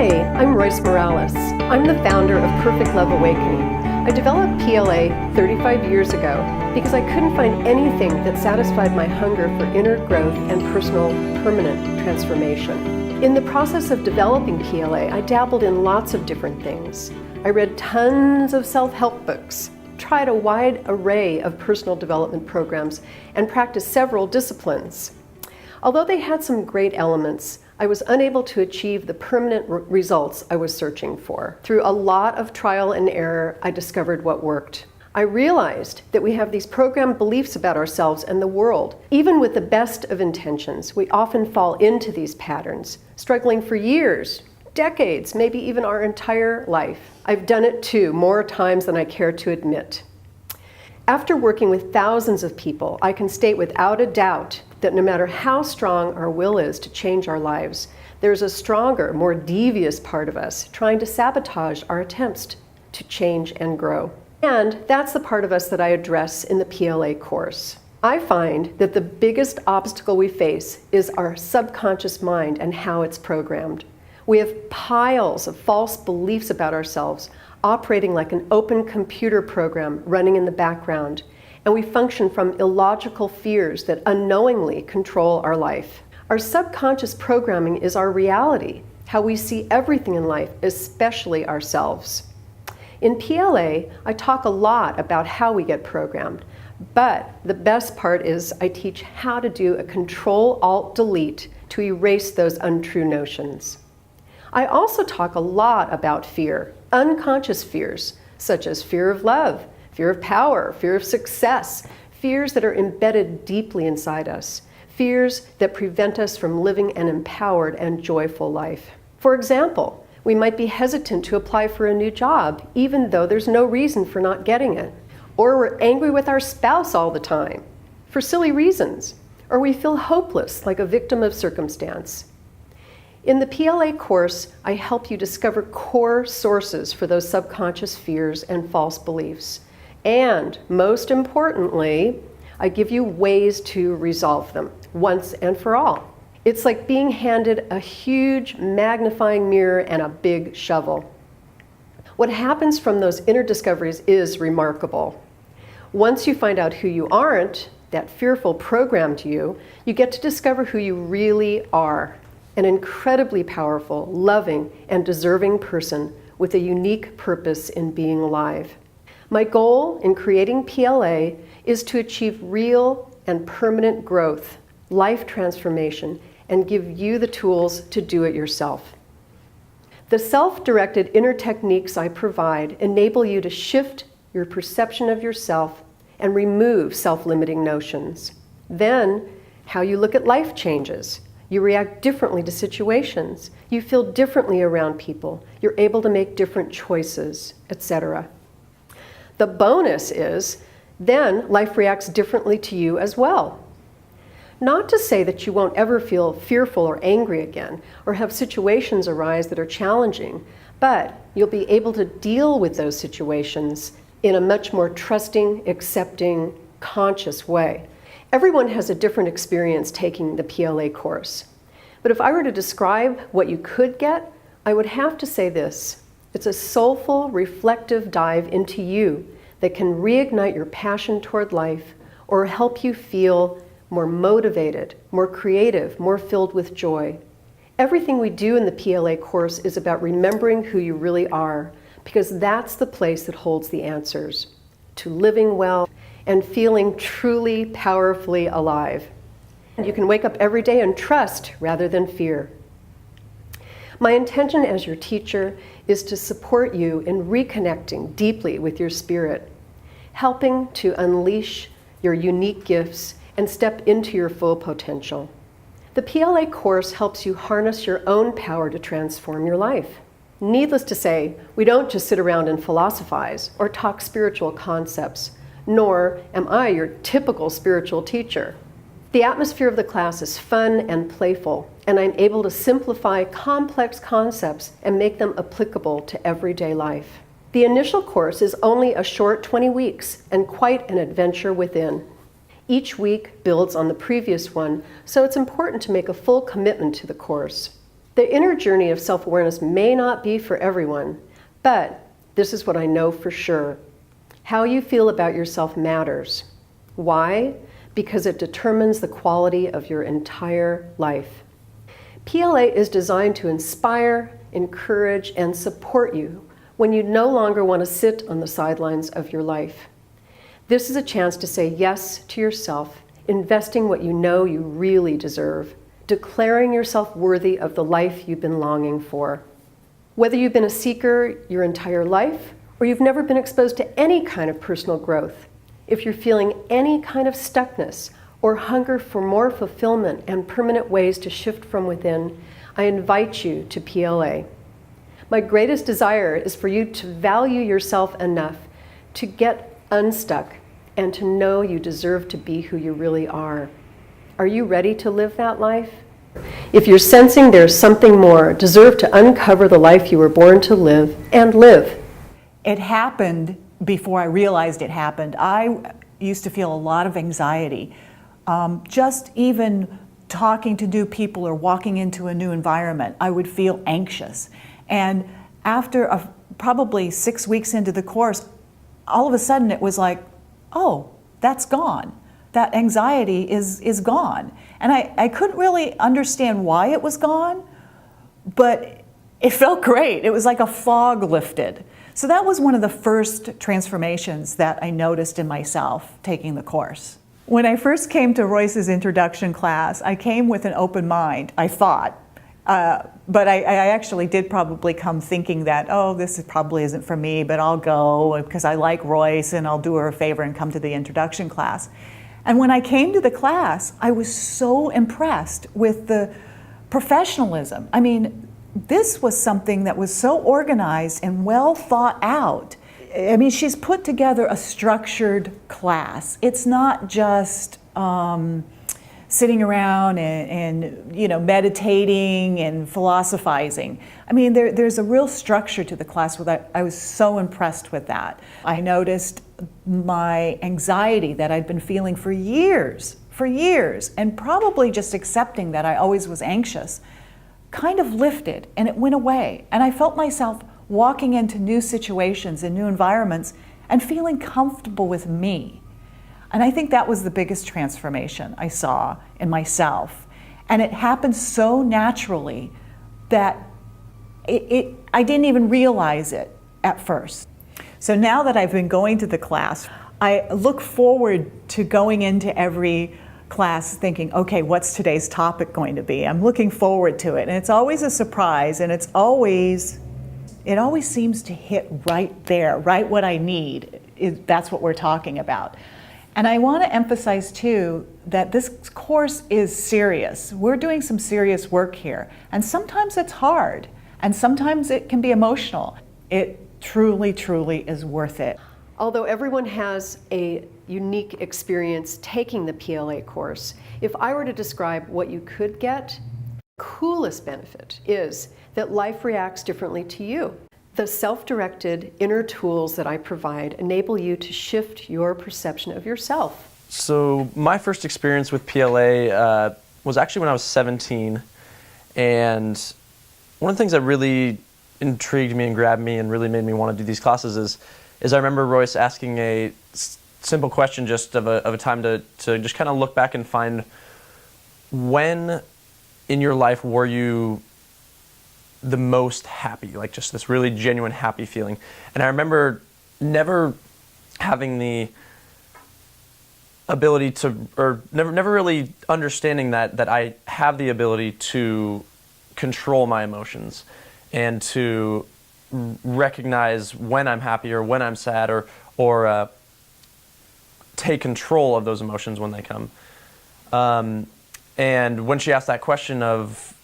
Hi, I'm Royce Morales. I'm the founder of Perfect Love Awakening. I developed PLA 35 years ago because I couldn't find anything that satisfied my hunger for inner growth and personal permanent transformation. In the process of developing PLA, I dabbled in lots of different things. I read tons of self-help books, tried a wide array of personal development programs, and practiced several disciplines. Although they had some great elements, I was unable to achieve the permanent results I was searching for. Through a lot of trial and error, I discovered what worked. I realized that we have these programmed beliefs about ourselves and the world. Even with the best of intentions, we often fall into these patterns, struggling for years, decades, maybe even our entire life. I've done it too, more times than I care to admit. After working with thousands of people, I can state without a doubt that no matter how strong our will is to change our lives, there's a stronger, more devious part of us trying to sabotage our attempts to change and grow. And that's the part of us that I address in the PLA course. I find that the biggest obstacle we face is our subconscious mind and how it's programmed. We have piles of false beliefs about ourselves operating like an open computer program running in the background, and we function from illogical fears that unknowingly control our life. Our subconscious programming is our reality, how we see everything in life, especially ourselves. In PLA, I talk a lot about how we get programmed, but the best part is I teach how to do a Control-Alt-Delete to erase those untrue notions. I also talk a lot about fear, unconscious fears, such as fear of love, fear of power, fear of success, fears that are embedded deeply inside us, fears that prevent us from living an empowered and joyful life. For example, we might be hesitant to apply for a new job, even though there's no reason for not getting it. Or we're angry with our spouse all the time, for silly reasons. Or we feel hopeless, like a victim of circumstance. In the PLA course, I help you discover core sources for those subconscious fears and false beliefs. And most importantly, I give you ways to resolve them once and for all. It's like being handed a huge magnifying mirror and a big shovel. What happens from those inner discoveries is remarkable. Once you find out who you aren't, that fearful programmed you get to discover who you really are. An incredibly powerful, loving, and deserving person with a unique purpose in being alive. My goal in creating PLA is to achieve real and permanent growth, life transformation, and give you the tools to do it yourself. The self-directed inner techniques I provide enable you to shift your perception of yourself and remove self-limiting notions. Then, how you look at life changes. You react differently to situations. You feel differently around people. You're able to make different choices, etc. The bonus is, then life reacts differently to you as well. Not to say that you won't ever feel fearful or angry again, or have situations arise that are challenging, but you'll be able to deal with those situations in a much more trusting, accepting, conscious way. Everyone has a different experience taking the PLA course. But if I were to describe what you could get, I would have to say this. It's a soulful, reflective dive into you that can reignite your passion toward life or help you feel more motivated, more creative, more filled with joy. Everything we do in the PLA course is about remembering who you really are, because that's the place that holds the answers to living well and feeling truly, powerfully alive. You can wake up every day and trust rather than fear. My intention as your teacher is to support you in reconnecting deeply with your spirit, helping to unleash your unique gifts and step into your full potential. The PLA course helps you harness your own power to transform your life. Needless to say, we don't just sit around and philosophize or talk spiritual concepts, nor am I your typical spiritual teacher. The atmosphere of the class is fun and playful, and I'm able to simplify complex concepts and make them applicable to everyday life. The initial course is only a short 20 weeks and quite an adventure within. Each week builds on the previous one, so it's important to make a full commitment to the course. The inner journey of self-awareness may not be for everyone, but this is what I know for sure. How you feel about yourself matters. Why? Because it determines the quality of your entire life. PLA is designed to inspire, encourage, and support you when you no longer want to sit on the sidelines of your life. This is a chance to say yes to yourself, investing what you know you really deserve, declaring yourself worthy of the life you've been longing for. Whether you've been a seeker your entire life, or you've never been exposed to any kind of personal growth, if you're feeling any kind of stuckness or hunger for more fulfillment and permanent ways to shift from within, I invite you to PLA. My greatest desire is for you to value yourself enough to get unstuck and to know you deserve to be who you really are. Are you ready to live that life? If you're sensing there's something more, deserve to uncover the life you were born to live and live. It happened before I realized it happened. I used to feel a lot of anxiety. Just even talking to new people or walking into a new environment, I would feel anxious. And after probably 6 weeks into the course, all of a sudden it was like, oh, that's gone. That anxiety is gone. And I couldn't really understand why it was gone, but it felt great. It was like a fog lifted. So that was one of the first transformations that I noticed in myself taking the course. When I first came to Royce's introduction class, I came with an open mind, I thought. But I actually did probably come thinking that, oh, this probably isn't for me, but I'll go because I like Royce and I'll do her a favor and come to the introduction class. And when I came to the class, I was so impressed with the professionalism. I mean, this was something that was so organized and well thought out. I mean, she's put together a structured class. It's not just sitting around and you know, meditating and philosophizing. I mean, there's a real structure to the class that I was so impressed with that. I noticed my anxiety that I'd been feeling for years, and probably just accepting that I always was anxious, kind of lifted and it went away. And I felt myself walking into new situations and new environments and feeling comfortable with me. And I think that was the biggest transformation I saw in myself. And it happened so naturally that I didn't even realize it at first. So now that I've been going to the class, I look forward to going into every class thinking, okay, what's today's topic going to be? I'm looking forward to it. And it's always a surprise, and it always seems to hit right there, right what I need. That's what we're talking about. And I want to emphasize too that this course is serious. We're doing some serious work here. And sometimes it's hard, and sometimes it can be emotional. It truly, truly is worth it. Although everyone has a unique experience taking the PLA course, if I were to describe what you could get, the coolest benefit is that life reacts differently to you. The self-directed inner tools that I provide enable you to shift your perception of yourself. So my first experience with PLA was actually when I was 17, and one of the things that really intrigued me and grabbed me and really made me want to do these classes is I remember Royce asking a simple question just of a time to just kind of look back and find when in your life were you the most happy, like just this really genuine happy feeling. And I remember never having the ability to, or never really understanding that I have the ability to control my emotions and to recognize when I'm happy or when I'm sad, or take control of those emotions when they come. And when she asked that question of,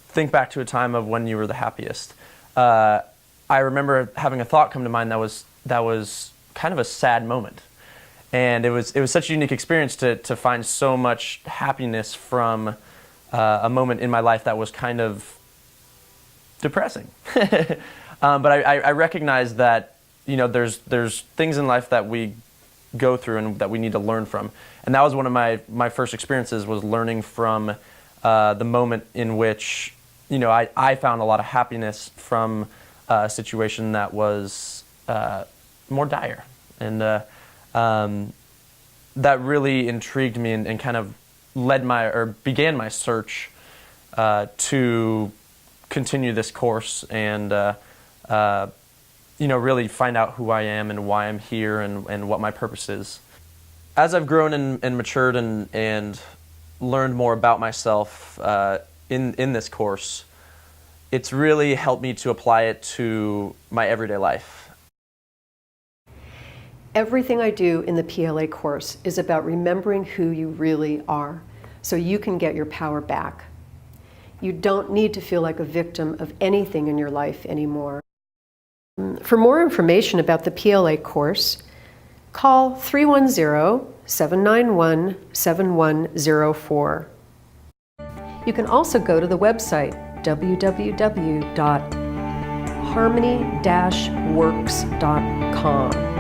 think back to a time of when you were the happiest, I remember having a thought come to mind that was kind of a sad moment. And it was such a unique experience to find so much happiness from a moment in my life that was kind of depressing. But I recognize that, you know, there's things in life that we go through and that we need to learn from. And that was one of my first experiences, was learning from the moment in which I found a lot of happiness from a situation that was more dire. And that really intrigued me and kind of began my search to continue this course and really find out who I am and why I'm here and what my purpose is. As I've grown and matured and learned more about myself in this course, it's really helped me to apply it to my everyday life. Everything I do in the PLA course is about remembering who you really are, so you can get your power back. You don't need to feel like a victim of anything in your life anymore. For more information about the PLA course, call 310-791-7104. You can also go to the website www.harmony-works.com.